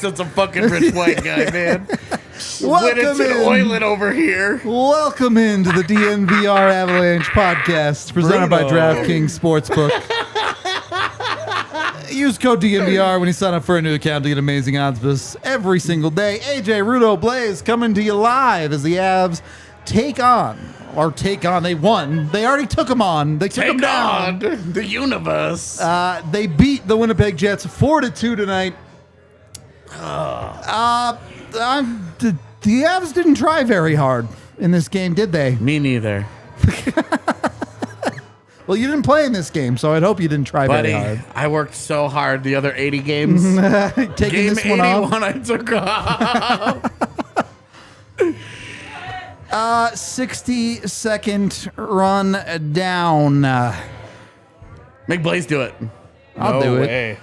sense of fucking rich white guy, man. Welcome in. Oiling over here. Welcome into the DNVR Avalanche Podcast, presented by DraftKings Sportsbook. Use code DNVR when you sign up for a new account to get amazing odds boosts every single day. AJ, Rudo, Blaze coming to you live as the Avs take on. They won. They already took them on. They took them down. The universe. They beat the Winnipeg Jets 4-2 tonight. The Avs didn't try very hard in this game, did they? Me neither. Well, you didn't play in this game, so I'd hope you didn't try very hard. I worked so hard the other 80 games. Taking Game this one 81 off. I took off. 60-second run down. Make Blaze do it. I'll do it.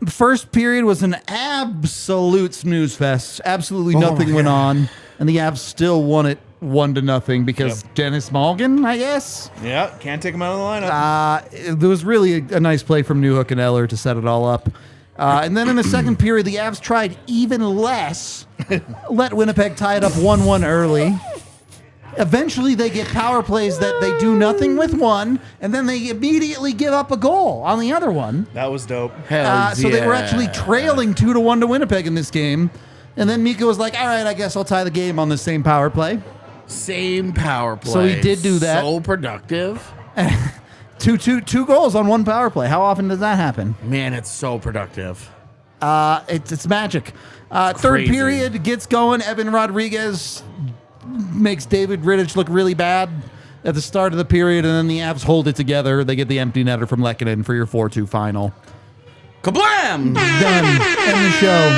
The first period was an absolute snooze fest. Absolutely nothing went on, and the Avs still won it 1-0 because Dennis Malgin, I guess. Yeah, can't take him out of the lineup. There was really a nice play from Newhook and Eller to set it all up. And then in the second period, the Avs tried even less. Let Winnipeg tie it up 1-1 early. Eventually, they get power plays that they do nothing with one, and then they immediately give up a goal on the other one. That was dope. So they were actually trailing 2-1 to Winnipeg in this game. And then Mika was like, all right, I guess I'll tie the game on the same power play. Same power play. So he did do that. So productive. Two goals on one power play. How often does that happen? Man, it's so productive. It's magic. Third crazy. period gets going. Evan Rodrigues makes David Rittich look really bad at the start of the period, and then the Avs hold it together. They get the empty netter from Lehkonen for your 4-2 final. Kablam! Done. End the show.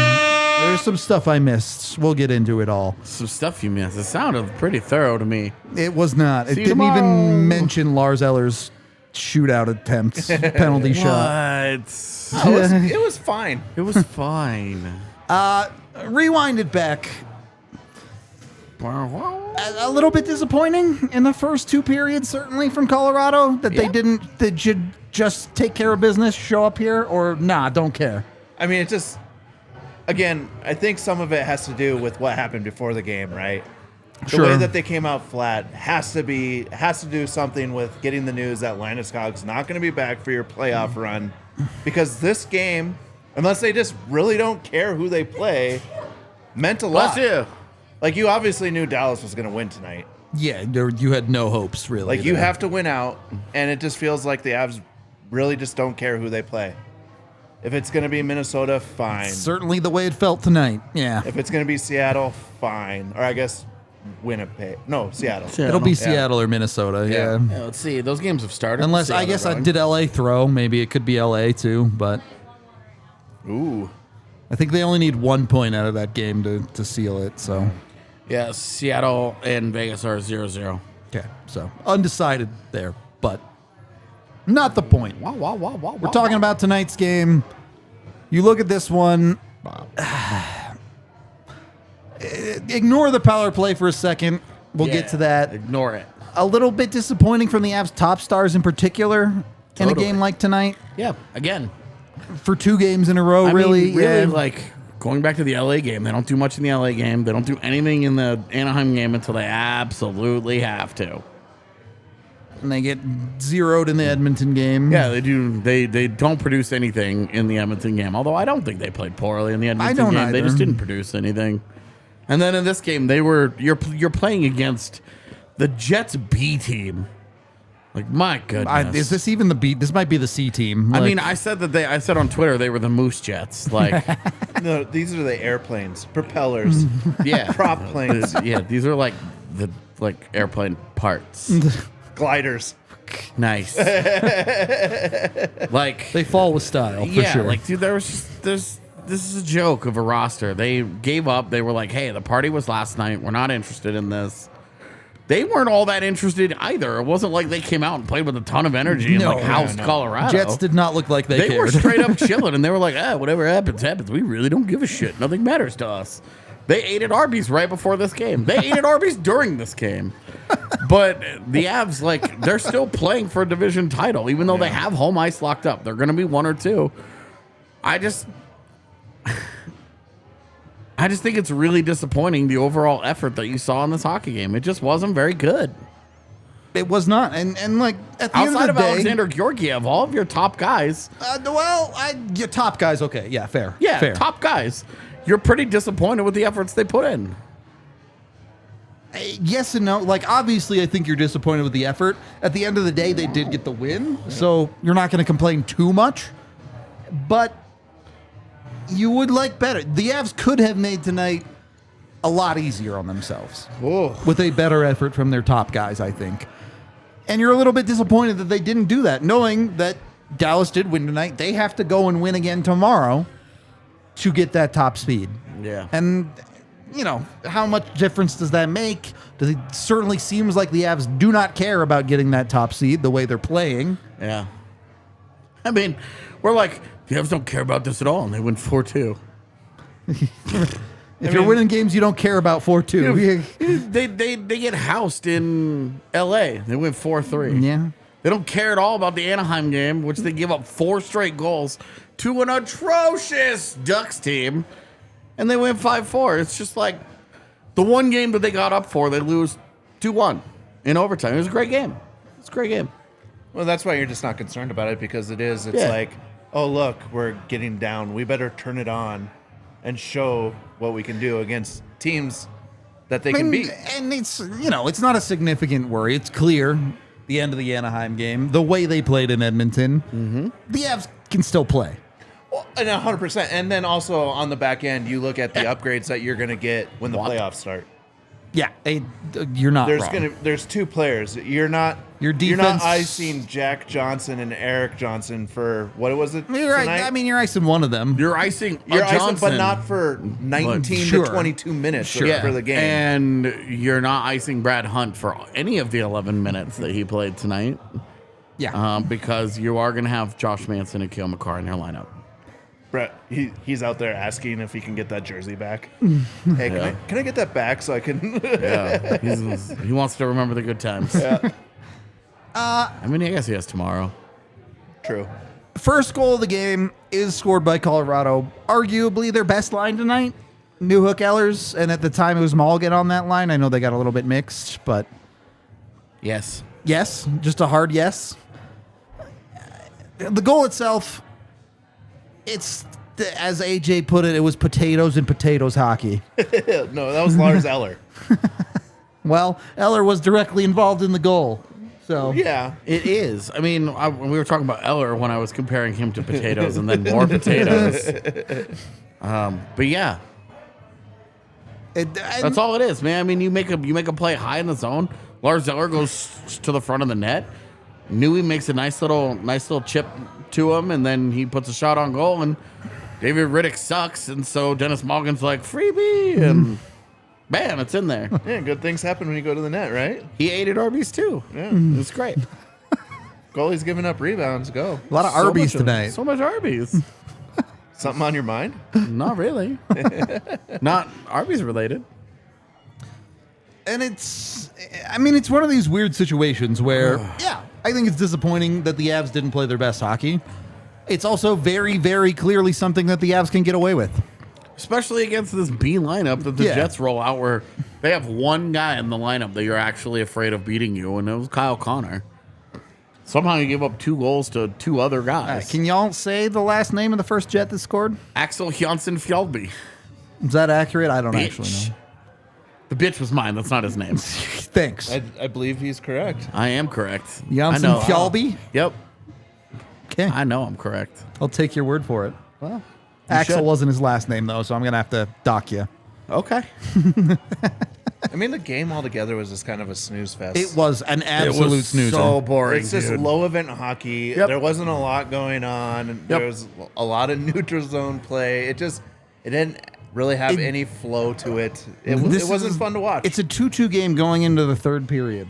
There's some stuff I missed. We'll get into it all. Some stuff you missed. It sounded pretty thorough to me. It was not. It See you didn't tomorrow. even mention Lars Eller's shootout attempts, penalty shot. What? It was fine. It was fine. Rewind it back. A little bit disappointing in the first two periods, certainly from Colorado, that they should just take care of business, show up here, or don't care. I mean, it just, again, I think some of it has to do with what happened before the game, right? The way that they came out flat has to do something with getting the news that Landeskog's not going to be back for your playoff run, because this game, unless they just really don't care who they play, meant a lot. Bless you. Like, you obviously knew Dallas was going to win tonight. Yeah, you had no hopes, really. Like, you have to win out, and it just feels like the Avs really just don't care who they play. If it's going to be Minnesota, fine. Certainly the way it felt tonight, yeah. If it's going to be Seattle, fine. Or I guess Winnipeg. No, Seattle. It'll be Seattle or Minnesota, yeah. Yeah, let's see. Those games have started. Unless, I guess, did LA throw? Maybe it could be LA, too, but Ooh. I think they only need 1 point out of that game to seal it, so. Yeah, Seattle and Vegas are 0-0. Okay, so undecided there, but not the point. We're talking about tonight's game. You look at this one. Ignore the power play for a second. We'll get to that. Ignore it. A little bit disappointing from the Avs top stars in particular in a game like tonight. Yeah, again. For 2 games in a row, really. Like, going back to the LA game, they don't do much in the LA game. They don't do anything in the Anaheim game until they absolutely have to. And they get zeroed in the Edmonton game. Yeah, they do. They don't produce anything in the Edmonton game. Although I don't think they played poorly in the Edmonton game. Either. They just didn't produce anything. And then in this game, you're playing against the Jets B team. Like, my goodness. Is this even the B? This might be the C team. I mean, I said on Twitter they were the Moose Jets. Like, No, these are the airplanes, propellers, yeah, prop planes, yeah. These are like the airplane parts. gliders. Nice. Like, they fall with style, for sure. Like, dude, this is a joke of a roster. They gave up. They were like, hey, the party was last night. We're not interested in this. They weren't all that interested either. It wasn't like they came out and played with a ton of energy and housed Colorado. Jets did not look like they cared. Were straight up chilling, and they were like, whatever happens, happens. We really don't give a shit. Nothing matters to us. They ate at Arby's right before this game. They ate at Arby's during this game. But the Avs, like, they're still playing for a division title, even though they have home ice locked up. They're going to be 1 or 2. I just think it's really disappointing, the overall effort that you saw in this hockey game. It just wasn't very good. It was not. And like, at the Outside end of of the day, Alexander Georgiev, all of your top guys. Your top guys, okay. Yeah, fair. Yeah, fair. top guys. You're pretty disappointed with the efforts they put in. Yes and no. Like, obviously, I think you're disappointed with the effort. At the end of the day, they did get the win, so you're not going to complain too much. But you would like better. The Avs could have made tonight a lot easier on themselves with a better effort from their top guys, I think. And you're a little bit disappointed that they didn't do that, knowing that Dallas did win tonight. They have to go and win again tomorrow to get that top speed. Yeah. And, you know, how much difference does that make? It certainly seems like the Avs do not care about getting that top seed the way they're playing. Yeah. I mean, we're like, the Avs don't care about this at all, and they win 4-2. If you're winning games you don't care about 4-2. They get housed in L.A. They win 4-3. Yeah. They don't care at all about the Anaheim game, which they give up 4 straight goals to an atrocious Ducks team, and they win 5-4. It's just like the one game that they got up for, they lose 2-1 in overtime. It was a great game. It's a great game. Well, that's why you're just not concerned about it, because it's like, oh, look, we're getting down. We better turn it on and show what we can do against teams that they can beat. And it's, you know, it's not a significant worry. It's clear, the end of the Anaheim game, the way they played in Edmonton, the Avs can still play. Well, and 100%. And then also on the back end, you look at the upgrades that you're going to get when the playoffs start. Yeah, you're not wrong. There's 2 players. You're not icing Jack Johnson and Eric Johnson for what was it? You're right. I mean, you're icing one of them. You're icing Johnson, but not for 19 to 22 minutes for the game. And you're not icing Brad Hunt for any of the 11 minutes that he played tonight. Yeah. Because you are going to have Josh Manson and Kale McCarr in your lineup. Brett, he's out there asking if he can get that jersey back. Hey, can I get that back so I can? Yeah, he wants to remember the good times. Yeah. I mean, I guess he has tomorrow. True. First goal of the game is scored by Colorado. Arguably their best line tonight. Newhook Ehlers, and at the time it was Malgin on that line. I know they got a little bit mixed, but Yes. yes, just a hard yes. The goal itself, it's, as AJ put it, it was potatoes and potatoes hockey. No, that was Lars Eller. Well, Eller was directly involved in the goal. So Yeah. It is. I mean, we were talking about Eller when I was comparing him to potatoes and then more potatoes. But yeah, that's all it is, man. I mean, you make a play high in the zone. Lars Eller goes to the front of the net. Newey makes a nice little chip to him, and then he puts a shot on goal, and David Riddick sucks, and so Dennis Malgin's like, freebie, and bam, it's in there. Yeah, good things happen when you go to the net, right? He ate at Arby's too. Yeah. It's great. Goalie's giving up rebounds. Go. a lot of Arby's tonight. So much Arby's. Something on your mind? Not really. Not Arby's related. And it's one of these weird situations where, yeah, I think it's disappointing that the Avs didn't play their best hockey. It's also very, very clearly something that the Avs can get away with. Especially against this B lineup that the Jets roll out, where they have one guy in the lineup that you're actually afraid of beating you, and it was Kyle Connor. Somehow you give up 2 goals to 2 other guys. Can y'all say the last name of the first Jet that scored? Axel Janssen Fjallby. Is that accurate? I don't actually Bitch. know. The bitch was mine. That's not his name. Thanks. I believe he's correct. I am correct. Janssen I know. Fjallby? Yep. Okay. I know I'm correct. I'll take your word for it. Well, Axel should. wasn't his last name, though, so I'm going to have to dock you. Okay. I mean, the game altogether was just kind of a snooze fest. It was an absolute snoozer. So boring. It's just dude. low event hockey. Yep. There wasn't a lot going on. There was a lot of neutral zone play. It didn't really have any flow to it. It wasn't fun to watch. It's a 2-2 game going into the third period.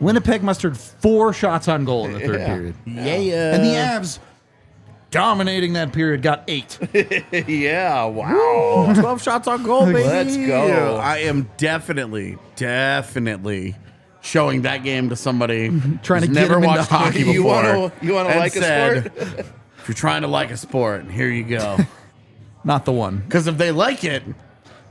Winnipeg mustered 4 shots on goal in the third period. Yeah. And the Avs, dominating that period, got 8. Yeah, wow. 12 shots on goal, baby. Let's go. I am definitely showing that game to somebody Trying to who's get never him into watched hockey You before. wanna and like a said, sport? If you're trying to like a sport, here you go. Not the one. Because if they like it,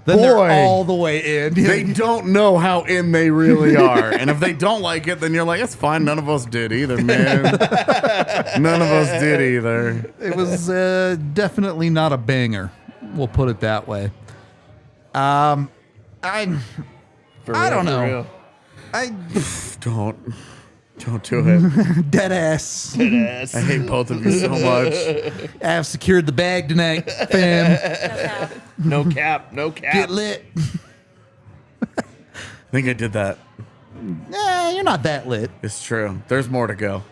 Then boy, they're all the way in. they don't know how in they really are. And if they don't like it, then you're like, it's fine. None of us did either, man. None of us did either. It was definitely not a banger. We'll put it that way. I don't know. Don't do it. Dead ass. I hate both of you so much. I've secured the bag tonight, fam. No cap. No cap. Get lit. I think I did that. Nah, you're not that lit. It's true. There's more to go.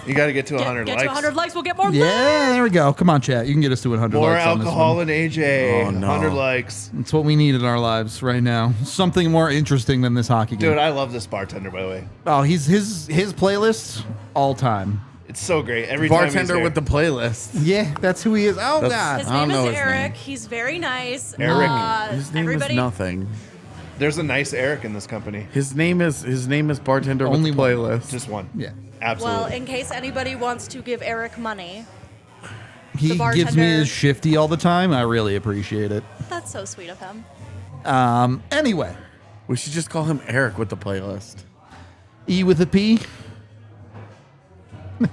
You got to get to 100 Get likes. to 100 likes, we'll get more Yeah, there we go. Come on, chat. You can get us to 100 More likes on this alcohol one. and AJ. Oh, no. 100 likes. It's what we need in our lives right now. Something more interesting than this hockey game. Dude, I love this bartender, by the way. Oh, his playlist all time. It's so great. Every time he's Bartender here. with the playlist. Yeah, that's who he is. Oh That's- God. His I don't name know is his Eric. name. He's very nice. Eric. His name everybody, is nothing. There's a nice Eric in this company. His name is bartender Only with the one. playlist. Just one. Yeah. Absolutely. Well, in case anybody wants to give Eric money, He gives me bartender. his shifty all the time. I really appreciate it. that's so sweet of him. Anyway, We should just call him Eric with the playlist. E with a P.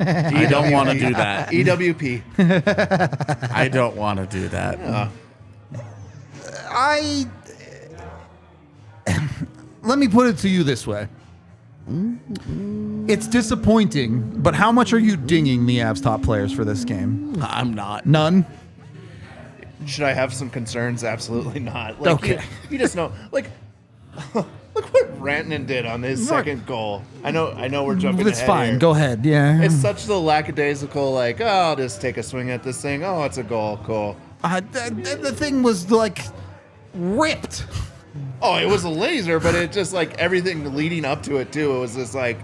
I don't want to do that. EWP. I don't want to do that. Let me put it to you this way. It's disappointing, but how much are you dinging the Avs top players for this game? I'm not. None? Should I have some concerns? Absolutely not. Like, Okay. You just know. Like, look what Rantanen did on his second goal. I know we're jumping It's ahead fine. here. Go ahead. Yeah. It's such the lackadaisical, like, oh, I'll just take a swing at this thing. Oh, it's a goal. Cool. The thing was like ripped. Oh, it was a laser, but it just like everything leading up to it too. It was just like,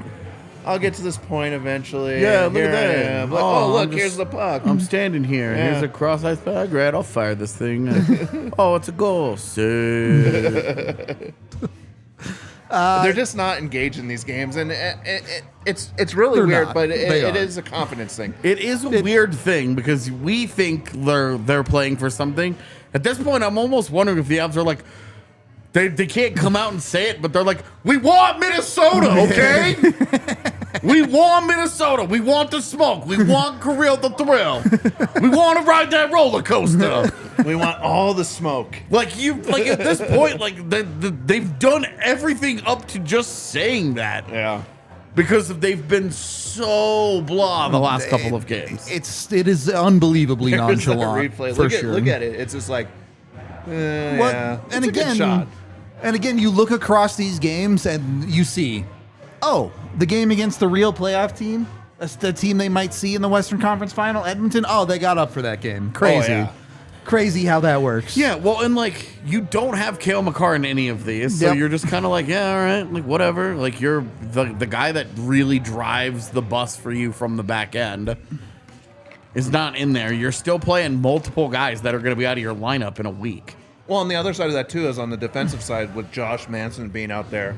I'll get to this point eventually. Yeah, and look at here I that. am. Like, Oh, look, I'm just- here's the puck. I'm standing here. Yeah. Here's a cross-eyed bag. Right, I'll fire this thing. Oh, it's a goal. Sick. They're just not engaged in these games, and it's really They're weird, not. but They it are. is a confidence thing. It is a weird thing because we think they're playing for something. At this point, I'm almost wondering if the Avs are like, they can't come out and say it, but they're like, we want Minnesota, okay? We want Minnesota. We want the smoke. We want Kirill the thrill. We want to ride that roller coaster. We want all the smoke. Like at this point, like they've done everything up to just saying that. Yeah. Because they've been so blah the last couple of games. It is unbelievably Here's the nonchalant replay. for Look sure. Look at it. It's just like, What- yeah. and It's a good again, shot. and again, you look across these games and you see, oh, the game against the real playoff team, that's the team they might see in the Western Conference Final, Edmonton. Oh, they got up for that game. Crazy, yeah. crazy how that works. Yeah, well, and like you don't have Cale Makar in any of these, so Yep. you're just kind of like, yeah, all right, like whatever. Like you're the guy that really drives the bus for you from the back end is not in there. You're still playing multiple guys that are going to be out of your lineup in a week. Well, on the other side of that too is on the defensive side with Josh Manson being out there.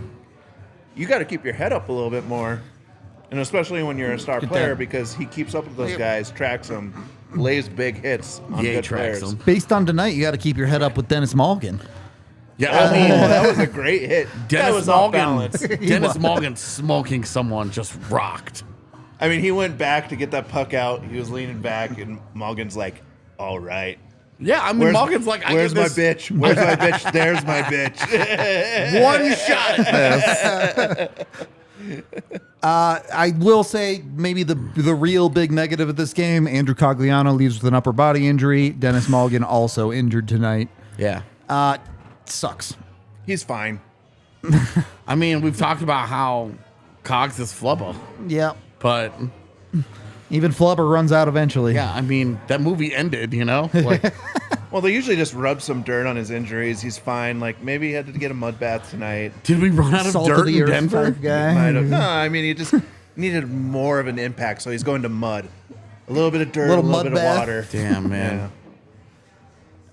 You got to keep your head up a little bit more, and especially when you're a star Get player that. because he keeps up with those Yep. guys, tracks them, lays big hits on Yeah, he good tracks players. them. Based on tonight, you got to keep your head up with Dennis Malgin. Yeah, Oh, I mean, that was a great hit. That Dennis was off balance. Malgin. Dennis Malgin smoking someone just rocked. I mean, he went back to get that puck out. He was leaning back, and Malgin's like, "All right, Yeah, I mean, where's, Malgin's like, where's I my get this bitch? Where's my bitch? There's my bitch." one shot at this. I will say maybe the real big negative of this game, Andrew Cogliano leaves with an upper body injury. Dennis Malgin also injured tonight. Yeah. Sucks. He's fine. I mean, we've talked about how Cogs is flubber, Yeah. but Even Flubber runs out eventually. yeah, I mean, that movie ended, you know? Like, Well, they usually just rub some dirt on his injuries. He's fine. Like maybe he had to get a mud bath tonight. did we run out of Salt of dirt the in earth Denver? type guy. Might have. No, I mean he just needed more of an impact, so he's going to mud. A little bit of dirt, Little a little mud bit bath. of water. Damn, man. Yeah.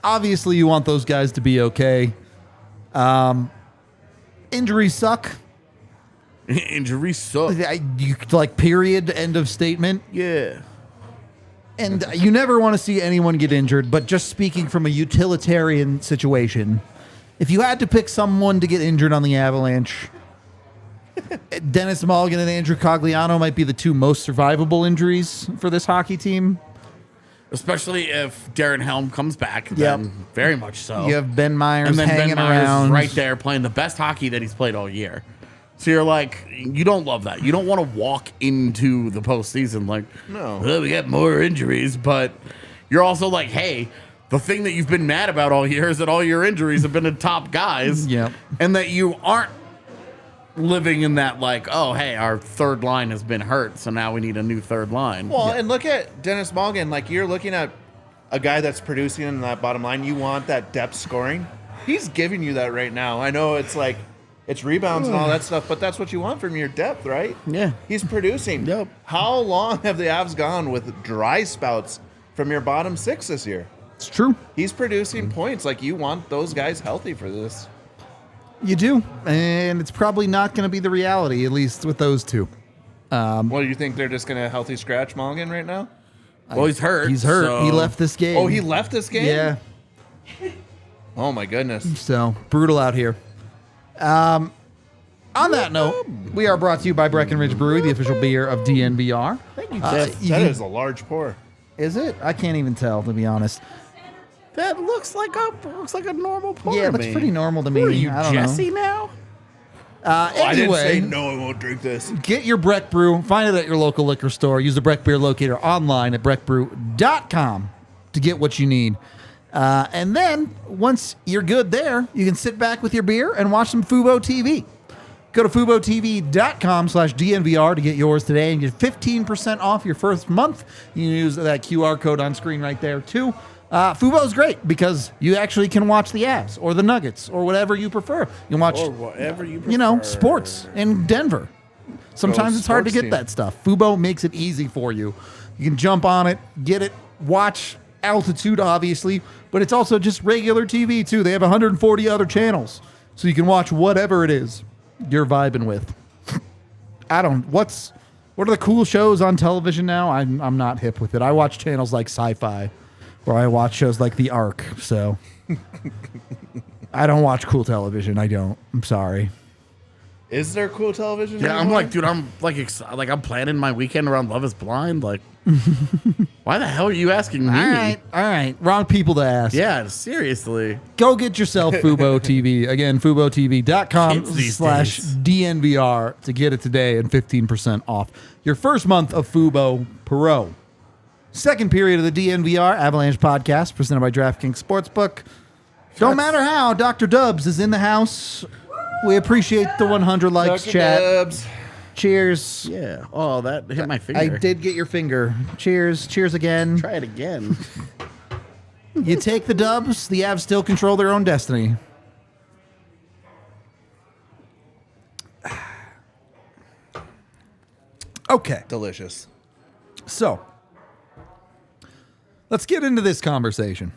Obviously, you want those guys to be okay. Injuries suck. Injuries suck. Like, period, end of statement. Yeah. And you never want to see anyone get injured, but just speaking from a utilitarian situation, if you had to pick someone to get injured on the Avalanche, Dennis Malgin and Andrew Cogliano might be the two most survivable injuries for this hockey team. Especially if Darren Helm comes back, then very much so. You have Ben Myers and then hanging Ben Myers around. is right there playing the best hockey that he's played all year. So you're like, you don't love that. You don't want to walk into the postseason like, No. well, we got more injuries, but you're also like, hey, the thing that you've been mad about all year is that all your injuries have been to top guys, and that you aren't living in that like, oh, hey, our third line has been hurt, so now we need a new third line. Well, and look at Dennis Malgin. Like, you're looking at a guy that's producing in that bottom line. You want that depth scoring. He's giving you that right now. I know it's like, it's rebounds and all that stuff, but that's what you want from your depth, right? Yeah. He's producing. Yep. How long have the Avs gone with dry spouts from your bottom six this year? It's true. He's producing points. Like, you want those guys healthy for this. You do. And it's probably not going to be the reality, at least with those two. Well, you think they're just going to healthy scratch Malgin right now? Well, he's hurt. He's hurt. so- He left this game. Oh, he left this game? Yeah. Oh, my goodness. So brutal out here. On that note, we are brought to you by Breckenridge Brewery, the official beer of DNVR. Thank you, That Jeff. is a large pour. Is it? I can't even tell, to be honest. That looks like a normal pour. Yeah, to it looks me. pretty normal to me. What are you, I don't Jesse now? know. I didn't say Anyway, no, I won't drink this. get your Breck Brew. Find it at your local liquor store. Use the Breck Beer Locator online at breckbrew.com to get what you need. And then, once you're good there, you can sit back with your beer and watch some Fubo TV. Go to FuboTV.com/DNVR to get yours today and get 15% off your first month. You can use that QR code on screen right there, too. Fubo is great because you actually can watch the Avs or the Nuggets or whatever you prefer. You can watch, Or whatever you prefer. you know, sports in Denver. Sometimes it's hard to sports get team. that stuff. Fubo makes it easy for you. You can jump on it, get it, watch Altitude, obviously, but it's also just regular TV, too. They have 140 other channels, so you can watch whatever it is you're vibing with. What are the cool shows on television now? I'm not hip with it. I watch channels like Sci-Fi, or I watch shows like The Ark, so I don't watch cool television. I don't. I'm sorry. Is there cool television? Yeah, I'm anymore? like, dude, I'm like, I'm planning my weekend around Love Is Blind. Like, why the hell are you asking me? All right. Wrong people to ask. Yeah, seriously. Go get yourself Fubo TV. Again, Kids these FuboTV.com/DNVR to get it today and 15% off your first month of Fubo Pro. Second period of the DNVR Avalanche Podcast presented by DraftKings Sportsbook. Don't matter how, Dr. Dubs is in the house. We appreciate the 100 likes, Dr. chat. Dubs. Cheers. Yeah. Oh, that hit my finger. I did get your finger. Cheers. Cheers again. Try it again. You take the dubs, the Avs still control their own destiny. Okay, Delicious. so let's get into this conversation.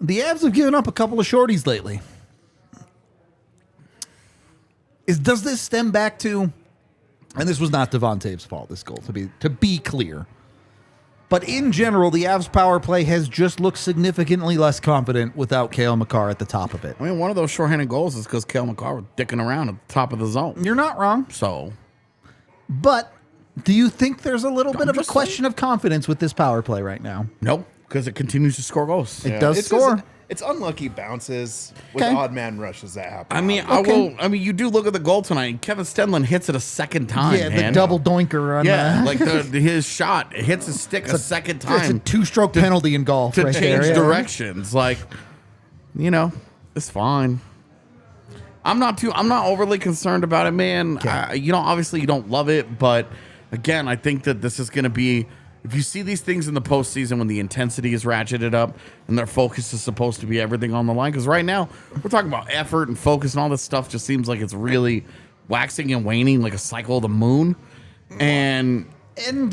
The Avs have given up a couple of shorties lately. Does this stem back to, and this was not Devontae's fault, this goal, to be clear, but in general, the Avs power play has just looked significantly less confident without Cale Makar at the top of it. I mean, one of those shorthanded goals is because Cale Makar was dicking around at the top of the zone. You're not wrong, So, but do you think there's a little bit of a just question of confidence with this power play right now? nope, because it continues to score goals. It does It's score. just- it's unlucky bounces with Okay. odd man rushes that happen. I mean, Okay. I mean, you do look at the goal tonight. Kevin Stenlund hits it a second time. Yeah, the man. double doinker on Yeah, the, like his shot hits his stick a second it's a time two-stroke penalty in golf to right change there. Yeah. directions. Like, you know, it's fine. I'm not overly concerned about it, man. You know, obviously you don't love it, but again, I think that this is going to be. If you see these things in the postseason when the intensity is ratcheted up and their focus is supposed to be everything on the line, because right now we're talking about effort and focus and all this stuff just seems like it's really waxing and waning like a cycle of the moon. And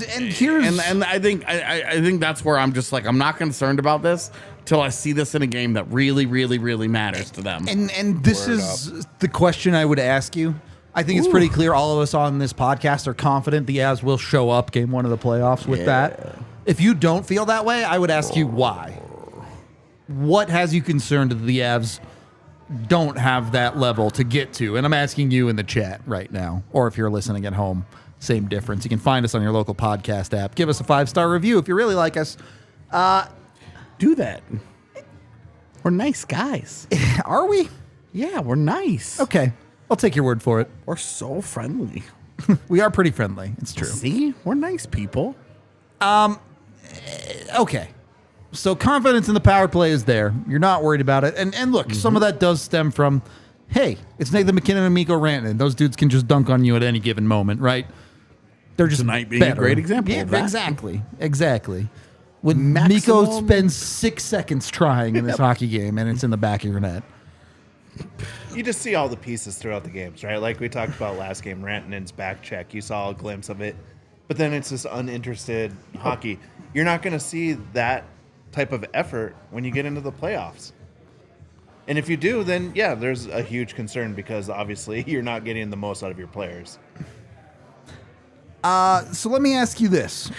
here's and I think that's where I'm just like, I'm not concerned about this till I see this in a game that really, really, really matters to them. and this Word is the question I would ask you. I think it's pretty clear all of us on this podcast are confident the Avs will show up game 1 of the playoffs with that. If you don't feel that way, I would ask you why. What has you concerned that the Avs don't have that level to get to? And I'm asking you in the chat right now, or if you're listening at home, same difference. You can find us on your local podcast app. Give us a 5-star review if you really like us. Do that. We're nice guys. Are we? Yeah, we're nice. Okay. I'll take your word for it. We're so friendly. We are pretty friendly. It's true. See? We're nice people. Okay. So confidence in the power play is there. You're not worried about it. And look, some of that does stem from, hey, it's Nathan MacKinnon and Mikko Rantanen. Those dudes can just dunk on you at any given moment, right? They're just Tonight being better. a great example of that. Exactly. When Mikko spends 6 seconds trying in this hockey game and it's in the back of your net. You just see all the pieces throughout the games, right? Like we talked about last game, Rantanen's back check. You saw a glimpse of it, but then it's just uninterested hockey. You're not going to see that type of effort when you get into the playoffs. And if you do, then yeah, there's a huge concern because obviously you're not getting the most out of your players. So let me ask you this.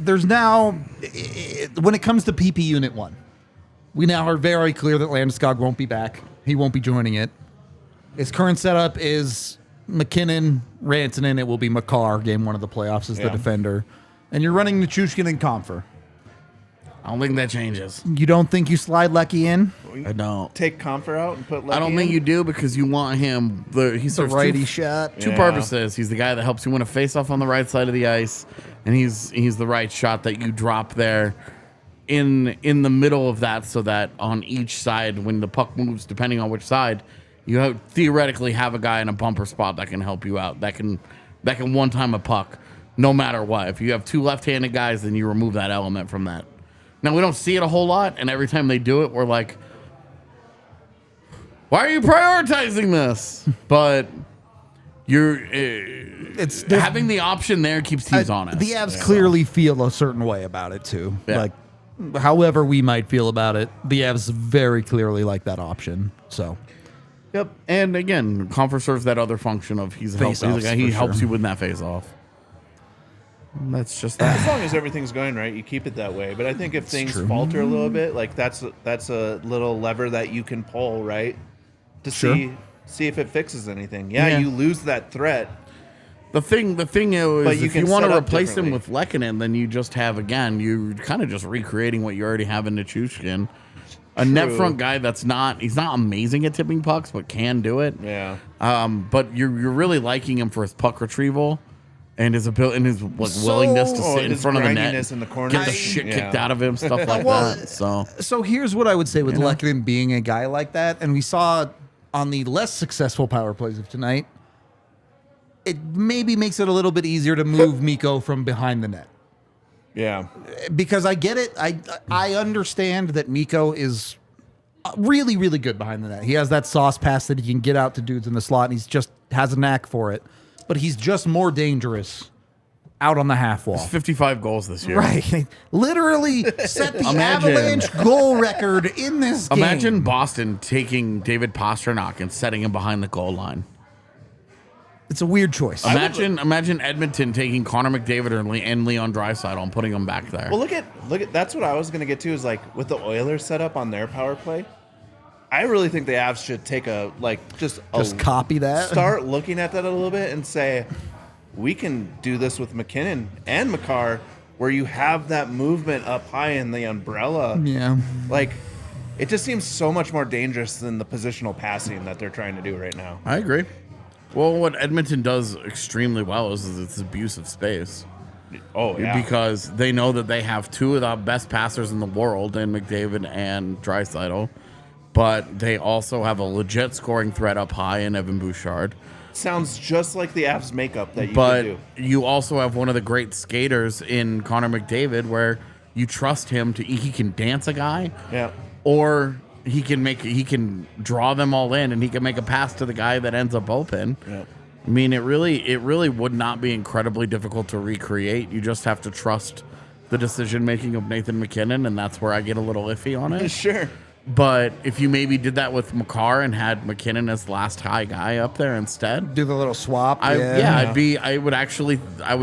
There's now, when it comes to PP Unit 1, we now are very clear that Landeskog won't be back. He won't be joining it. His current setup is MacKinnon, Rantanen. It will be Makar, game 1 of the playoffs, as the defender. And you're running Nichushkin and Comfer. I don't think that changes. You don't think you slide Lecky in? I don't. Take Comfer out and put Lecky I don't think in? you do because you want him. He serves righty shot. Two purposes. He's the guy that helps you win a faceoff on the right side of the ice, and he's the right shot that you drop there in the middle of that, so that on each side, when the puck moves, depending on which side, you theoretically have a guy in a bumper spot that can help you out. That can one-time a puck, no matter what. If you have two left-handed guys, then you remove that element from that. Now, we don't see it a whole lot, and every time they do it, we're like, why are you prioritizing this? But it's having the option there keeps teams honest. The Avs clearly feel a certain way about it, too. Yeah. Like, however we might feel about it, the Avs very clearly like that option. So, yep. And again, Comfer serves that other function of he's a guy. He helps you win that face-off. That's just that. As long as everything's going right, you keep it that way. But I think if things falter a little bit, like that's a little lever that you can pull, right? To see if it fixes anything. Yeah, you lose that threat. The thing is, if you want to replace him with differently. Lehkonen, then you just have, again, you're kind of just recreating what you already have in Nichushkin. A net front guy he's not amazing at tipping pucks, but can do it. Yeah. But you're really liking him for his puck retrieval and his ability and his willingness to sit in front of the net, in the corner. get the shit kicked out of him, stuff like that. So here's what I would say with Lehkonen being a guy like that, and we saw on the less successful power plays of tonight, it maybe makes it a little bit easier to move Mikko from behind the net. Yeah. Because I get it. I understand that Mikko is really, really good behind the net. He has that sauce pass that he can get out to dudes in the slot, and he's just has a knack for it. But he's just more dangerous out on the half wall. 55 goals this year. Right. Literally set the Avalanche goal record in this game. Imagine Boston taking David Pastrnak and setting him behind the goal line. It's a weird choice. Imagine Edmonton taking Connor McDavid and Leon Draisaitl and putting them back there. Well, look at that's what I was going to get to is like with the Oilers set up on their power play. I really think the Avs should take just copy that. Start looking at that a little bit and say, we can do this with MacKinnon and Makar, where you have that movement up high in the umbrella. Yeah. Like, it just seems so much more dangerous than the positional passing that they're trying to do right now. I agree. Well, what Edmonton does extremely well is its abuse of space. Oh, yeah. Because they know that they have two of the best passers in the world in McDavid and Draisaitl, but they also have a legit scoring threat up high in Evan Bouchard. Sounds just like the Avs makeup that you but could do. You also have one of the great skaters in Connor McDavid where you trust him he can dance a guy. Yeah. Or he can draw them all in and he can make a pass to the guy that ends up open. Yeah. I mean, it really would not be incredibly difficult to recreate. You just have to trust the decision making of Nathan MacKinnon, and that's where I get a little iffy on it. Sure. But if you maybe did that with Makar and had McKinnon as last high guy up there instead, Do the little swap. I would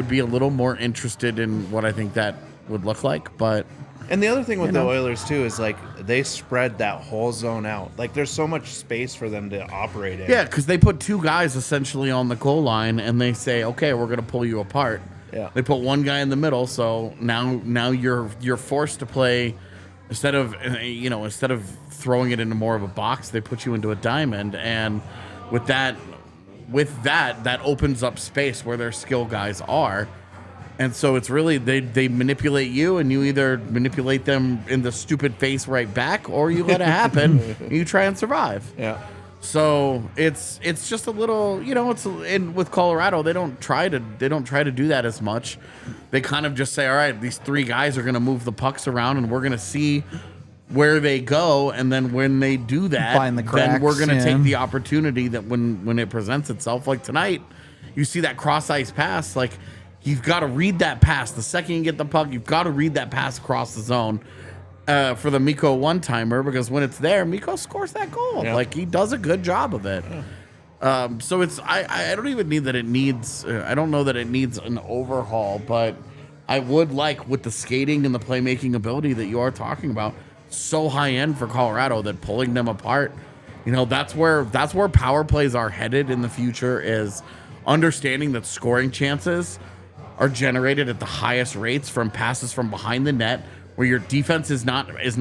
be a little more interested in what I think that would look like. But And the other thing with the Oilers too is like they spread that whole zone out. Like there's so much space for them to operate in. yeah, because they put two guys essentially on the goal line, and they say, okay, we're going to pull you apart. Yeah. They put one guy in the middle, so now you're forced to play. Instead of throwing it into more of a box, they put you into a diamond, and with that opens up space where their skill guys are, and so it's really they manipulate you, and you either manipulate them in the stupid face right back, or you let it happen, and you try and survive. Yeah. So it's just a little, with Colorado, they don't try to do that as much. They kind of just say, all right, these three guys are going to move the pucks around, and we're going to see where they go, and then when they do that, Find the then we're cracks, going to yeah. take the opportunity that when it presents itself, like tonight, you see that cross ice pass, like you've got to read that pass. The second you get the puck, you've got to read that pass across the zone. For the Mikko one-timer, because when it's there, Mikko scores that goal. Yeah. Like, he does a good job of it. So it's I don't even need that it needs I don't know that it needs an overhaul, but I would like, with the skating and the playmaking ability that you are talking about, so high end for Colorado, that pulling them apart, that's where power plays are headed in the future, is understanding that scoring chances are generated at the highest rates from passes from behind the net, where your defense is not as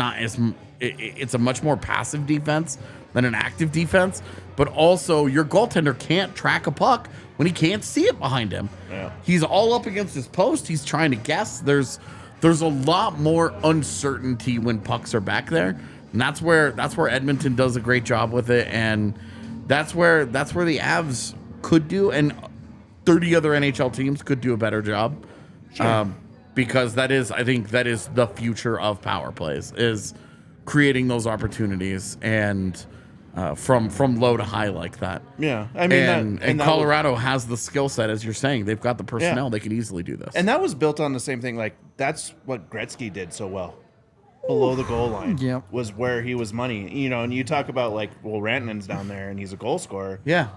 it's a much more passive defense than an active defense, but also your goaltender can't track a puck when he can't see it behind him. Yeah. He's all up against his post. He's trying to guess. There's a lot more uncertainty when pucks are back there, and that's where Edmonton does a great job with it, and that's where the Avs could do, and 30 other NHL teams could do a better job. Sure. Because I think that is the future of power plays, is creating those opportunities, and from low to high like that. Yeah. I mean, and Colorado has the skill set, as you're saying. They've got the personnel. Yeah. They can easily do this. And that was built on the same thing. Like, that's what Gretzky did so well. Below the goal line. Yep. Was where he was money. And you talk about, like, well, Rantanen's down there and he's a goal scorer. Yeah.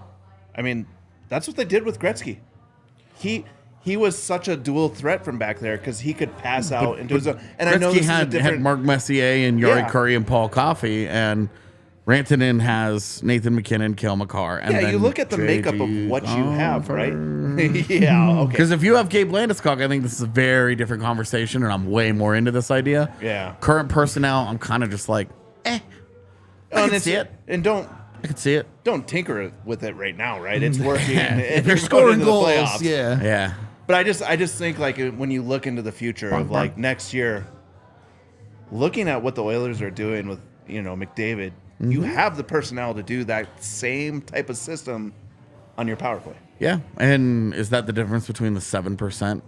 I mean, that's what they did with Gretzky. He was such a dual threat from back there because he could pass out into his own. And Gretzky I know this had is a different. Mark Messier and Yuri Yeah. Curry and Paul Coffey, and Rantanen has Nathan McKinnon, Cale Makar. And Yeah, then you look at the makeup of what you have, right? Yeah, okay. Because if you have Gabe Landeskog, I think this is a very different conversation, and I'm way more into this idea. Yeah. Current personnel, I'm kind of just like, I can see it. And don't tinker with it right now, right? It's working. If you're scoring goals, yeah. Yeah. But I just think, like, when you look into the future of, like, next year, looking at what the Oilers are doing with, McDavid, you have the personnel to do that same type of system on your power play. Yeah. And is that the difference between the 7%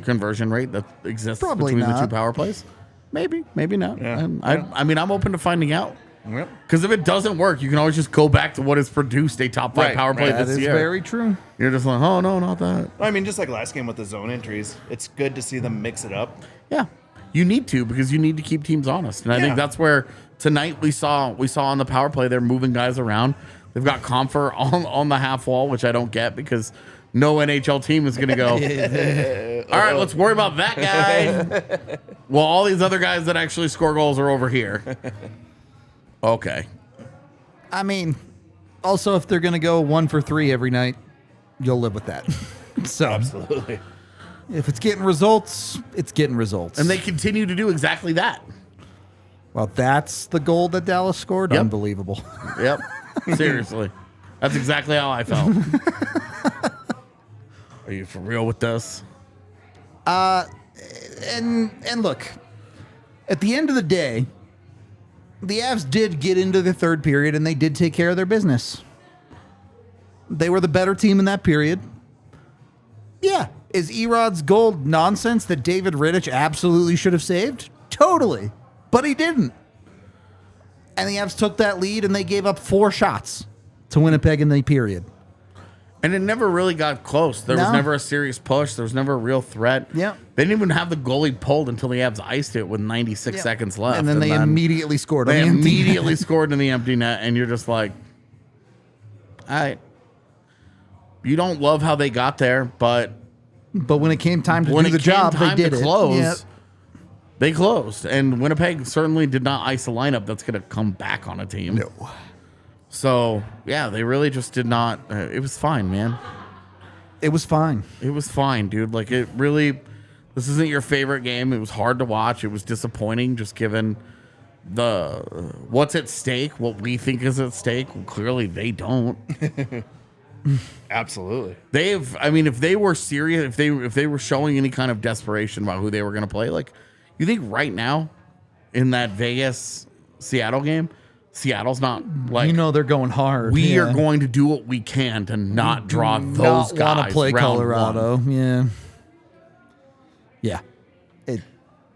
conversion rate that exists Probably between the not. two power plays? Maybe, maybe not. Yeah. And I mean, I'm open to finding out. Yep. Because if it doesn't work, you can always just go back to what has produced a top 5 Right, power play right. That this is year. very true. You're just like, oh, no, not that. I mean, just like last game with the zone entries, it's good to see them mix it up. Yeah. You need to, because you need to keep teams honest. And I think Yeah. that's where tonight we saw on the power play, they're moving guys around. They've got Comfer on the half wall, which I don't get, because no NHL team is going to go, all right, let's worry about that guy. Well, all these other guys that actually score goals are over here. Okay. I mean, also, if they're going to go 1 for 3 every night, you'll live with that. So, Absolutely. if it's getting results, it's getting results. And they continue to do exactly that. Well, that's the goal that Dallas scored. Yep. Unbelievable. Yep. Seriously. That's exactly how I felt. Are you for real with this? And look, at the end of the day, the Avs did get into the third period, and they did take care of their business. They were the better team in that period. Yeah. Is Erod's goal nonsense that David Rittich absolutely should have saved? Totally. But he didn't. And the Avs took that lead, and they gave up 4 shots to Winnipeg in the period. And it never really got close. There was No. never a serious push. There was never a real threat. Yeah. They didn't even have the goalie pulled until the Avs iced it with 96 seconds left. And then they immediately scored. on They the empty net. immediately scored in the empty net, and you're just like, all right. You don't love how they got there, but But when it came time to when do the it came job, they time did to it. close, Yep. they closed. And Winnipeg certainly did not ice a lineup that's going to come back on a team. No. So, yeah, they really just did not. It was fine, man. It was fine. It was fine, dude. Like, it really, this isn't your favorite game. It was hard to watch. It was disappointing just given what's at stake, what we think is at stake. Well, clearly, they don't. Absolutely. If they were serious, if they were showing any kind of desperation about who they were going to play, like, you think right now in that Vegas Seattle game, Seattle's not like, they're going hard. we are going to do what we can to not draw those not guys. want to play round Colorado. one. Yeah. Yeah.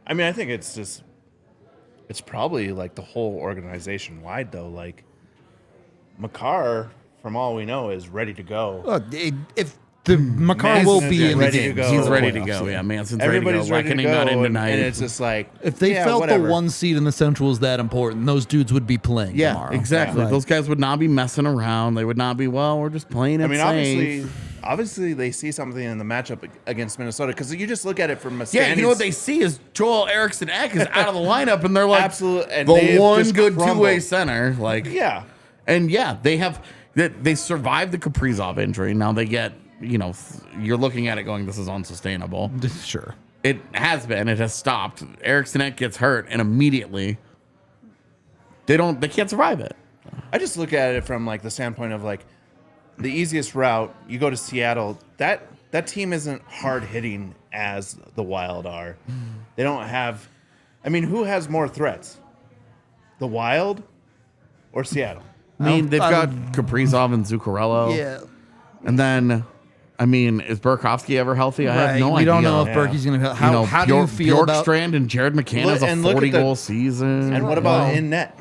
I mean, I think it's probably like the whole organization wide though. Like Makar, from all we know, is ready to go. If the Makar will be in the ready to game. go. He's ready to playoffs, go. Yeah, Manson's Everybody's ready to go. ready to Reckoning go, got in and, tonight. and it's just like If they felt whatever. the 1 seed in the Central was that important, those dudes would be playing yeah, tomorrow. exactly. Right. Those guys would not be messing around. They would not be, well, we're just playing it I mean, safe. obviously, they see something in the matchup against Minnesota because you just look at it from a Yeah, standings. you know what they see is Joel Eriksson Ek is out of the lineup, and they're like, Absolute- and the they've one just good crumbled. two-way center. Like, Yeah, and yeah, they survived the Kaprizov injury. Now they get, you're looking at it going, this is unsustainable. Sure. It has been. It has stopped. Eriksson Ek gets hurt, and immediately they can't survive it. I just look at it from like the standpoint of like the easiest route. You go to Seattle. That team isn't hard hitting as the Wild are. They don't have. I mean, who has more threats, the Wild or Seattle? I mean, they've got Kaprizov and Zuccarello. Yeah. And then, is Burakovsky ever healthy? I have no idea. We don't know if Yeah. Berkey's going to. How do you feel about? Bjorkstrand and Jared McCann has a And look at 40-goal season. And what about in net?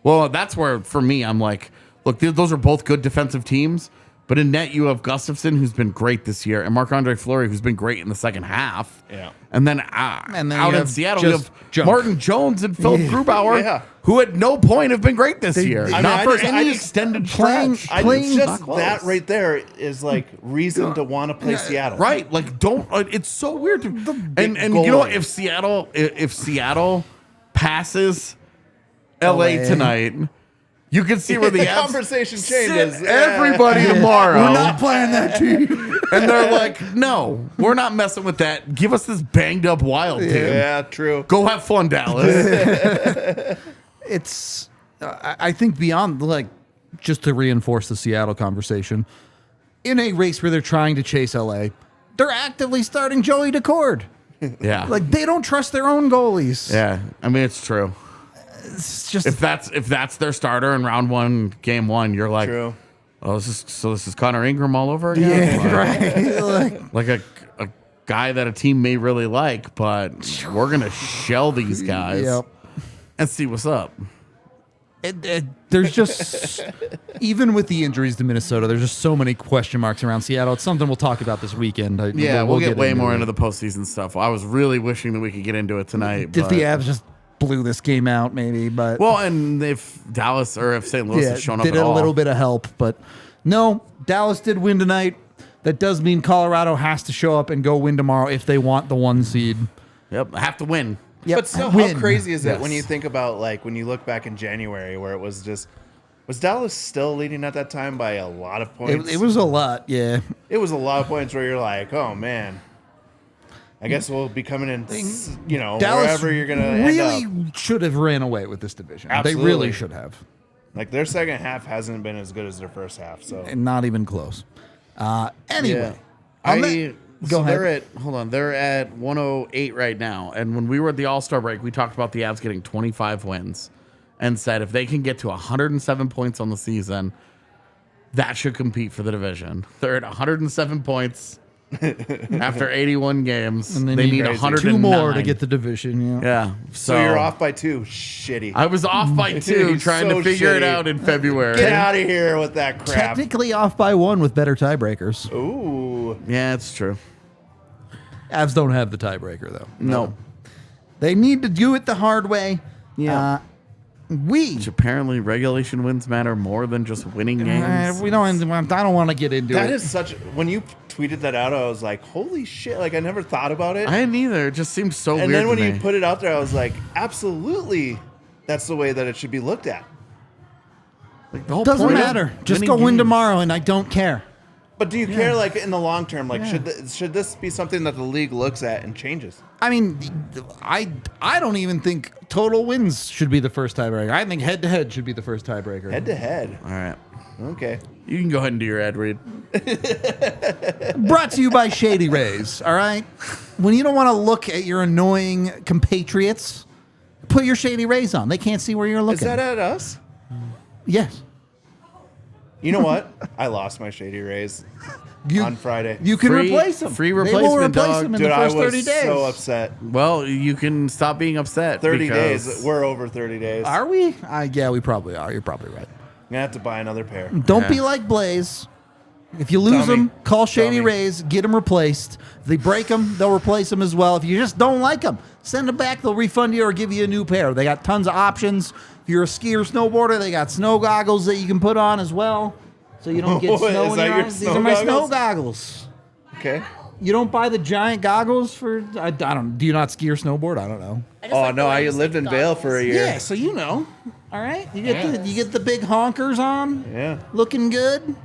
Well, that's where, for me, I'm like, look, those are both good defensive teams. But in net, you have Gustafsson, who's been great this year, and Marc-Andre Fleury, who's been great in the second half. Yeah. And then, And then out you in have Seattle, you just have junk. Martin Jones and Phil Grubauer, Yeah. who at no point have been great this year. I mean, Not I for just- any I just- extended playing- stretch. playing- Just Not close. that right there is like reason to want to play Seattle. Right, like don't. It's so weird. And goal you know what? line. If Seattle passes LA tonight, you can see where the The Avs conversation sit changes. everybody tomorrow. We're not playing that team. And they're like, no, we're not messing with that. Give us this banged up Wild team. Yeah, true. Go have fun, Dallas. It's. I think beyond like just to reinforce the Seattle conversation, in a race where they're trying to chase LA, they're actively starting Joey Decord. Yeah, Like they don't trust their own goalies. yeah. It's true. It's just If that's their starter in round one, game one, you're like, True. oh, this is Connor Ingram all over again. yeah, right. Like, Like a guy that a team may really like, but we're gonna shell these guys yep. and see what's up. There's just even with the injuries to Minnesota, there's just so many question marks around Seattle. It's something we'll talk about this weekend. Yeah, we'll get way more it. into the postseason stuff. I was really wishing that we could get into it tonight. If but- the Avs just blew this game out, maybe, but well, and if Dallas or if St. Louis has shown up did at a all, little bit of help, but no, Dallas did win tonight. That does mean Colorado has to show up and go win tomorrow if they want the 1 seed. Yep, have to win. Yep, But still, win. how crazy is it Yes. when you think about like when you look back in January where it was just was Dallas still leading at that time by a lot of points? It was a lot, yeah. It was a lot of points where you're like, oh man, I guess we'll be coming in, Dallas wherever you're gonna really end up. should have ran away with this division. They Absolutely. really should have, Like their second half hasn't been as good as their first half. So and not even close. Anyway, Go ahead. They're at 108 right now. And when we were at the All-Star break, we talked about the Avs getting 25 wins and said if they can get to 107 points on the season, that should compete for the division. They're at 107 points. After 81 games, And they then need crazy. 109. 2 more to get the division. Yeah. Yeah. So you're off by 2. Shitty. I was off by 2 He's trying so to figure it shitty. out in February. Get out of here with that crap. Technically off by 1 with better tiebreakers. Ooh. Yeah, it's true. Avs don't have the tiebreaker though. No. They need to do it the hard way. Yeah. Which Apparently, regulation wins matter more than just winning games. we don't. I don't want to get into That it. is such. When you tweeted that out, I was like, "Holy shit!" Like I never thought about it. I didn't either. It just seems so And weird then when to me. you put it out there, I was like, "Absolutely, that's the way that it should be looked at." Like, the whole Doesn't point of matter. Just winning go win games. tomorrow, and I don't care. But do you care, like in the long term? Like, should this be something that the league looks at and changes? I mean, I don't even think total wins should be the first tiebreaker. I think head to head should be the first tiebreaker. Head to head. All right. Okay. You can go ahead and do your ad read. Brought to you by Shady Rays. All right. When you don't want to look at your annoying compatriots, put your Shady Rays on. They can't see where you're Is looking. that at us? Yes. You know what? I lost my Shady Rays on Friday. You can Free- replace them. free They will replacement, replace dog. them in Dude, the I first was 30 days. so upset. Well, you can stop being upset. 30 because- days. We're over 30 days. Are we? Yeah, we probably are. You're probably right. I'm gonna have to buy another pair. Don't be Yeah. like Blaze. If you lose Dummy. them, call Shady Dummy. Rays, get them replaced. If they break them, they'll replace them as well. If you just don't like them, send them back. They'll refund you or give you a new pair. They got tons of options. If you're a skier, snowboarder, they got snow goggles that you can put on as well, so you don't get Is snow in that your your eyes. These snow are my snow goggles? goggles. Okay. You don't buy the giant goggles for? I don't. Do you not ski or snowboard? I don't know. I just Oh like the no, way I you lived say in Vail for a goggles. year. Yeah, so you know. All right, you get the big honkers on. Yeah. Looking good.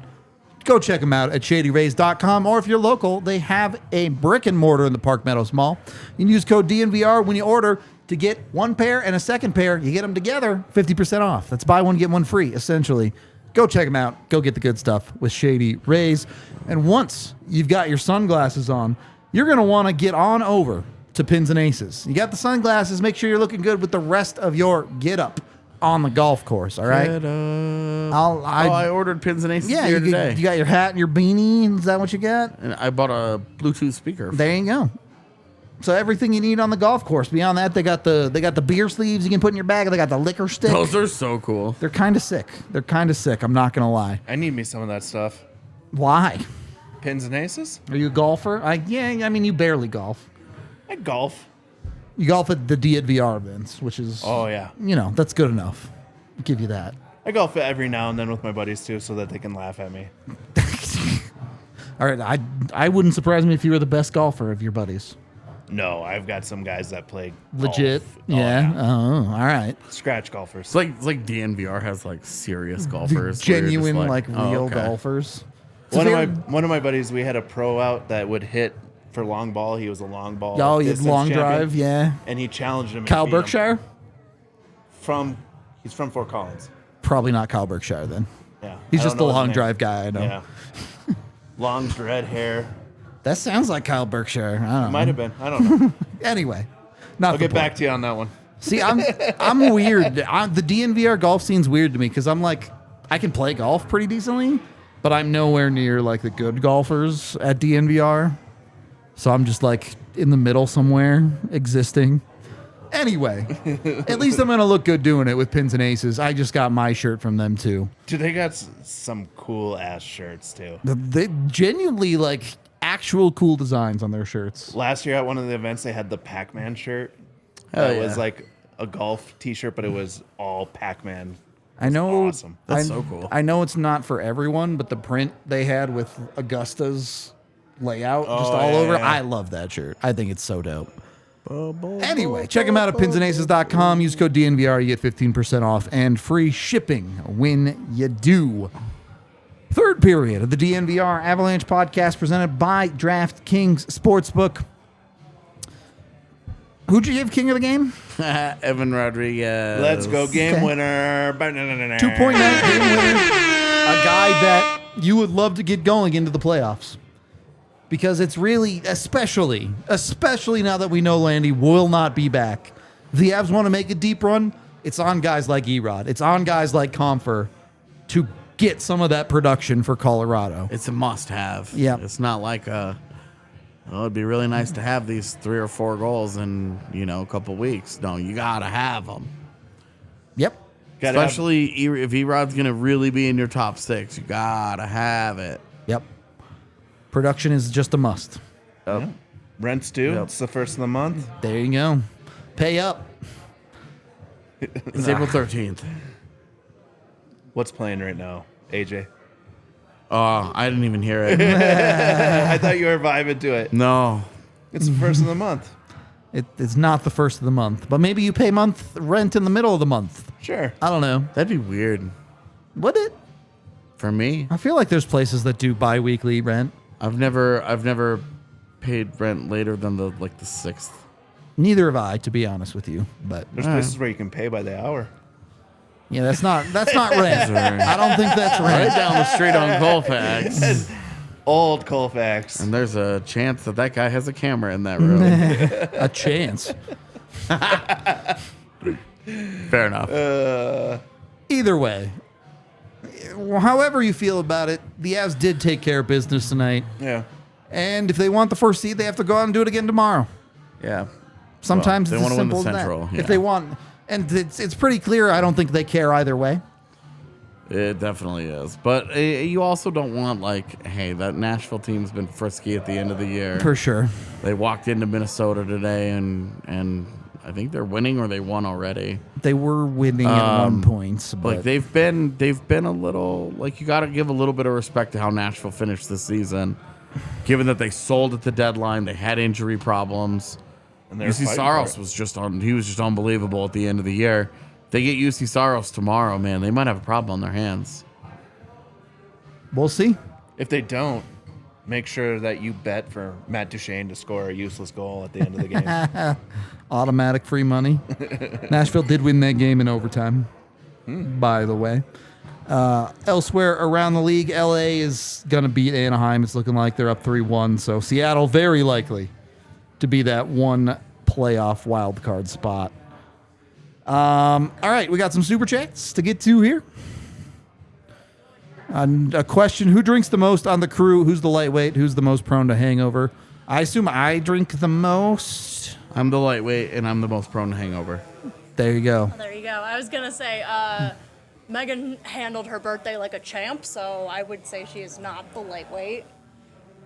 Go check them out at shadyrays.com, or if you're local, they have a brick and mortar in the Park Meadows Mall. You can use code DNVR when you order to get one pair and a second pair. You get them together, 50% off. That's buy one, get one free, essentially. Go check them out. Go get the good stuff with Shady Rays. And once you've got your sunglasses on, you're going to want to get on over to Pins and Aces. You got the sunglasses. Make sure you're looking good with the rest of your get up on the golf course, all right? I ordered pins and aces Yeah, here you today. got your hat and your beanie. Is that what you got? And I bought a Bluetooth speaker. There you go. So everything you need on the golf course. Beyond that, they got the beer sleeves you can put in your bag. They got the liquor stick. Those are so cool. They're kind of sick. I'm not gonna lie. I need me some of that stuff. Why? Pins and aces? Are you a golfer? I mean, you barely golf. I golf. You golf at the DNVR events, which is Oh yeah. that's good enough. I'll give you that. I golf every now and then with my buddies too, so that they can laugh at me. All right, I wouldn't surprise me if you were the best golfer of your buddies. No, I've got some guys that play Legit. golf. Yeah. Oh, all right. Scratch golfers. It's like DNVR has like serious golfers. where you're just Genuine, like, oh, real okay. golfers. One of my buddies, we had a pro out that would hit for long ball. He was a long ball. Oh, you had distance long champion, drive, yeah. And he challenged him. and Kyle beat him. Berkshire? He's from Fort Collins. Probably not Kyle Berkshire then. Yeah. He's I just don't the know his long name. drive guy, I know. Yeah. Long red hair. That sounds like Kyle Berkshire. I don't Might know. have been. I don't know. Anyway, not I'll get back to you on that one. See, I'm weird. The DNVR golf scene's weird to me because I'm like, I can play golf pretty decently, but I'm nowhere near like the good golfers at DNVR. So I'm just like in the middle somewhere, existing. Anyway, at least I'm gonna look good doing it with Pins and Aces. I just got my shirt from them too. Dude, they got some cool ass shirts too. They genuinely like actual cool designs on their shirts. Last year at one of the events, they had the Pac-Man shirt. Hell That yeah. was like a golf T-shirt, but it was all Pac-Man. I know. Awesome. That's so cool. I know it's not for everyone, but the print they had with Augusta's layout just Oh, all yeah, over. yeah. I love that shirt. I think it's so dope. Anyway, check them out at pinsandaces.com. Use code DNVR. You get 15% off and free shipping when you do. Third period of the DNVR Avalanche Podcast presented by DraftKings Sportsbook. Who'd you give king of the game? Evan Rodrigues. Let's go, game Okay. winner. 2.9 game winner. A guy that you would love to get going into the playoffs. Because it's really, especially now that we know Landy will not be back. If the Avs want to make a deep run, it's on guys like Erod. It's on guys like Comfer to get some of that production for Colorado. It's a must-have. Yeah. It's not like a Oh, it'd be really nice to have these 3 or 4 goals in, a couple weeks. No, you got to have them. Yep. Especially if Erod's going to really be in your top 6. You got to have it. Yep. Production is just a must. Yeah. Rent's due. Yep. It's the first of the month. There you go. Pay up. It's April 13th. What's playing right now, AJ? Oh, I didn't even hear it. I thought you were vibing to it. No. It's the first of the month. It's not the first of the month, but maybe you pay month rent in the middle of the month. Sure. I don't know. That'd be weird. Would it? For me, I feel like there's places that do bi-weekly rent. I've never paid rent later than the 6th. Neither have I, to be honest with you. But There's places where you can pay by the hour. yeah, that's not rent. I don't think that's Right rent. down the street on Colfax. Old Colfax. And there's a chance that guy has a camera in that room. A chance. Fair enough. Either way, however you feel about it, the Avs did take care of business tonight. Yeah. And if they want the first seed, they have to go out and do it again tomorrow. Yeah. Sometimes Well, it's they as wanna win the simple as Central, that. yeah. If they want, and it's pretty clear. I don't think they care either way. It definitely is. But you also don't want, hey, that Nashville team's been frisky at the end of the year. For sure. They walked into Minnesota today, and I think they're winning or they won already. They were winning at 1 point, but They've been a little, you got to give a little bit of respect to how Nashville finished this season, given that they sold at the deadline, they had injury problems. And they're UC fighting Saros for it. was just unbelievable at the end of the year. If they get UC Saros tomorrow, man, they might have a problem on their hands. we'll see. If they don't, make sure that you bet for Matt Duchene to score a useless goal at the end of the game. Automatic free money. Nashville did win that game in overtime, by the way. Elsewhere around the league, LA is going to beat Anaheim. It's looking like they're up 3-1. So Seattle very likely to be that one playoff wild card spot. All right, we got some super chats to get to here. And a question: who drinks the most on the crew? Who's the lightweight? Who's the most prone to hangover? I assume I drink the most. I'm the lightweight, and I'm the most prone to hangover. There you go. There you go. I was going to say, Megan handled her birthday like a champ, so I would say she is not the lightweight.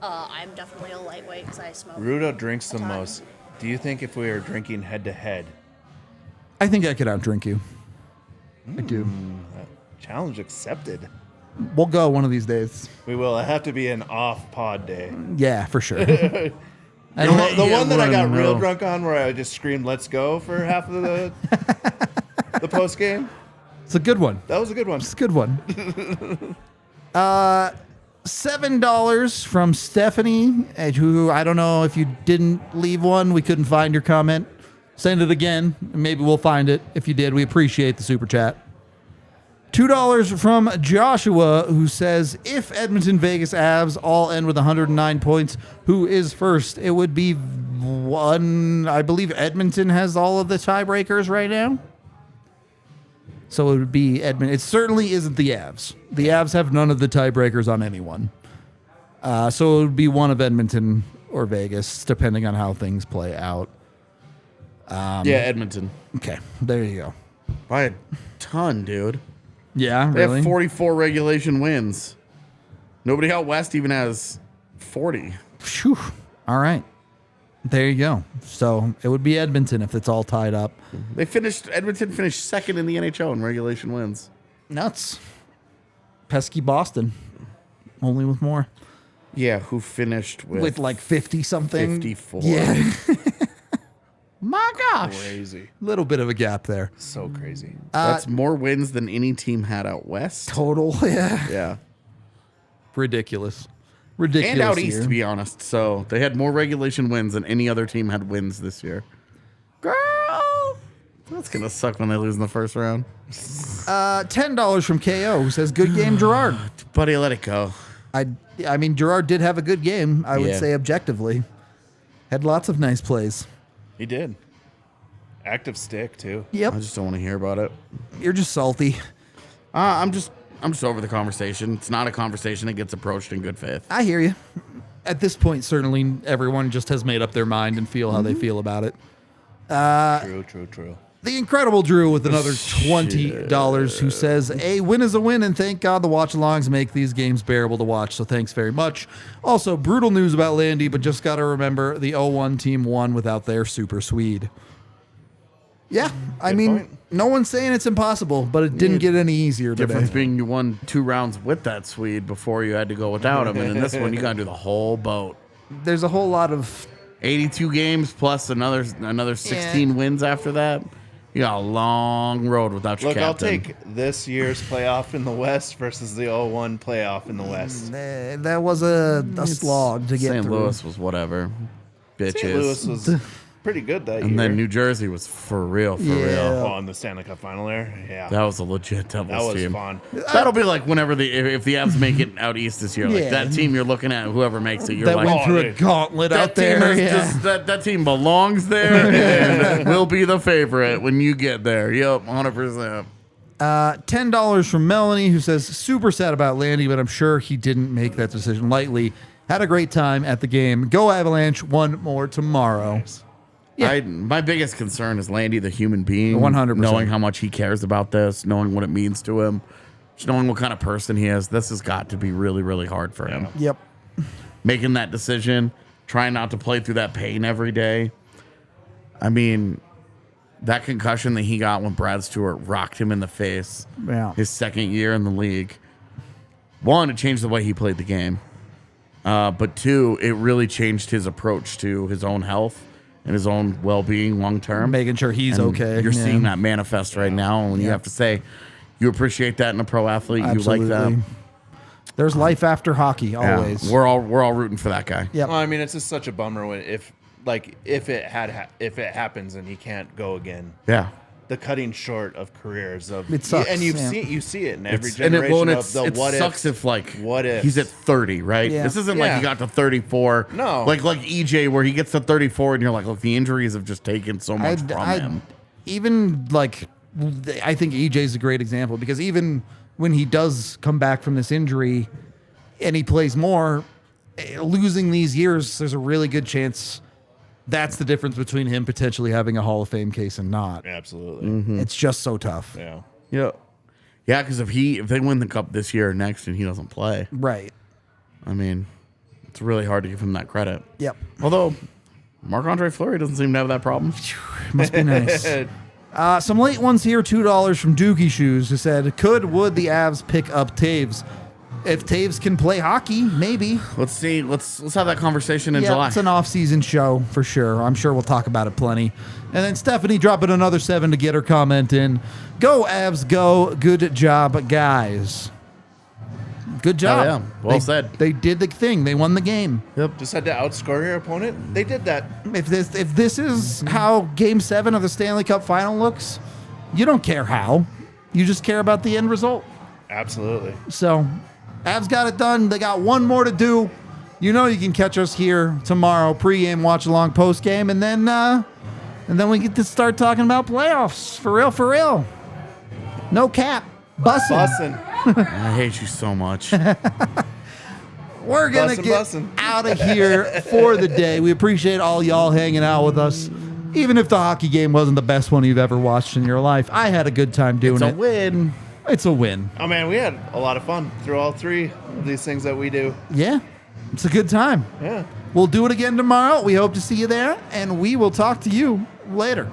I'm definitely a lightweight because I smoke. Rudo drinks the a ton. most. Do you think if we were drinking head to head, I think I could outdrink you. I do. challenge accepted? We'll go one of these days. We will. It have to be an off pod day. Yeah, for sure. The Yeah, one that I we're got in real real. drunk on, where I just screamed "Let's go" for half of the post game. It's a good one. That was a good one. It's a good one. $7 from Stephanie, who I don't know if you didn't leave one. We couldn't find your comment. Send it again. And maybe we'll find it. If you did, we appreciate the super chat. $2 from Joshua, who says, if Edmonton, Vegas, Avs all end with 109 points, who is first? It would be one. I believe Edmonton has all of the tiebreakers right now. So it would be Edmonton. It certainly isn't the Avs. The Avs have none of the tiebreakers on anyone. So it would be one of Edmonton or Vegas, depending on how things play out. Yeah, Edmonton. Okay, there you go. By a ton, dude. Yeah, They really? have 44 regulation wins. Nobody out west even has 40. Phew. All right. There you go. So it would be Edmonton if it's all tied up. Edmonton finished second in the NHL in regulation wins. Nuts. Pesky Boston. Only with more. Yeah, who finished With like 50 something. 54. Yeah. My gosh. Crazy. Little bit of a gap there. So crazy. That's more wins than any team had out west. Total. Yeah. Yeah. Ridiculous. Ridiculous. And out east, here. to be honest. So they had more regulation wins than any other team had wins this year. Girl! That's going to suck when they lose in the first round. $10 from KO, who says, good game, Gerard. Buddy, let it go. I mean, Gerard did have a good game, I would Yeah. say objectively. Had lots of nice plays. He did. Active stick too. Yep. I just don't want to hear about it. You're just salty. I'm just over the conversation. It's not a conversation that gets approached in good faith. I hear you. at this point, certainly everyone just has made up their mind and feel how they feel about it. True. The Incredible Drew with another $20 who says, a win is a win, and thank God the watch-alongs make these games bearable to watch, so thanks very much. Also, brutal news about Landy, but just got to remember the 0-1 team won without their super Swede. Yeah, I mean, point. no one's saying it's impossible, but it didn't get any easier today. Difference being you won 2 rounds with that Swede before you had to go without him, and in this one you got to do the whole boat. There's a whole lot of... 82 games plus another 16 wins after that. You got a long road without your captain. I'll take this year's playoff in the West versus the 0-1 playoff in the West. That was a slog to get St. through. Louis was whatever. Bitches. St. Louis was pretty good that year. And then New Jersey was for real. Oh, in the Stanley Cup final there? Yeah. That was a legit Devils team. That was fun. That'll be like whenever if the Avs make it out east this year. Like that team you're looking at, whoever makes it, you're that like, went through a gauntlet out there. That team belongs there and will be the favorite when you get there. Yep, 100%. $10 from Melanie, who says, super sad about Landy, but I'm sure he didn't make that decision lightly. Had a great time at the game. Go Avalanche, one more tomorrow. Nice. Yeah. My biggest concern is Landy, the human being. 100%. Knowing how much he cares about this, knowing what it means to him, just knowing what kind of person he is. This has got to be really, really hard for him. Yep. Making that decision, trying not to play through that pain every day. I mean, that concussion that he got when Brad Stewart rocked him in the face his second year in the league. 1, it changed the way he played the game. But 2, it really changed his approach to his own health and his own well-being long-term. Making sure he's okay. You're seeing that manifest right now, and you have to say you appreciate that in a pro athlete. Absolutely. You like that. There's life after hockey, always. Yeah. We're all rooting for that guy. Yep. Well, I mean, it's just such a bummer when if it happens and he can't go again. Yeah. The cutting short of careers of it sucks, and you see it in every generation of the it what sucks ifs. if like What ifs. he's at 30, right? Yeah. This isn't like he got to 34. No. Like EJ where he gets to 34 and you're like, look, the injuries have just taken so much from him. Even like, I think EJ's a great example because even when he does come back from this injury and he plays more, losing these years, there's a really good chance that's the difference between him potentially having a Hall of Fame case and not. Absolutely. It's just so tough. Yeah. Yeah. Yeah, because if they win the cup this year or next and he doesn't play, Right. I mean, it's really hard to give him that credit. Yep. Although Marc-Andre Fleury doesn't seem to have that problem. Must be nice. Some late ones here, $2 from Dookie Shoes, who said, would the Avs pick up Taves? If Taves can play hockey, maybe. Let's see. Let's have that conversation in July. It's an off-season show for sure. I'm sure we'll talk about it plenty. And then Stephanie dropping another 7 to get her comment in. Go Avs, go! Good job, guys. Good job. Oh, yeah. Well said. They did the thing. They won the game. Yep. Just had to outscore your opponent. They did that. If this is how Game 7 of the Stanley Cup Final looks, you don't care how. You just care about the end result. Absolutely. So, Avs got it done. They got one more to do. You know you can catch us here tomorrow, pregame, watch along, postgame, and then we get to start talking about playoffs. For real. No cap. Bussin'. I hate you so much. We're going to get out of here for the day. We appreciate all y'all hanging out with us. Even if the hockey game wasn't the best one you've ever watched in your life, I had a good time doing it. It's a win. It's a win. Oh, man, we had a lot of fun through all 3 of these things that we do. Yeah, it's a good time. Yeah. We'll do it again tomorrow. We hope to see you there, and we will talk to you later.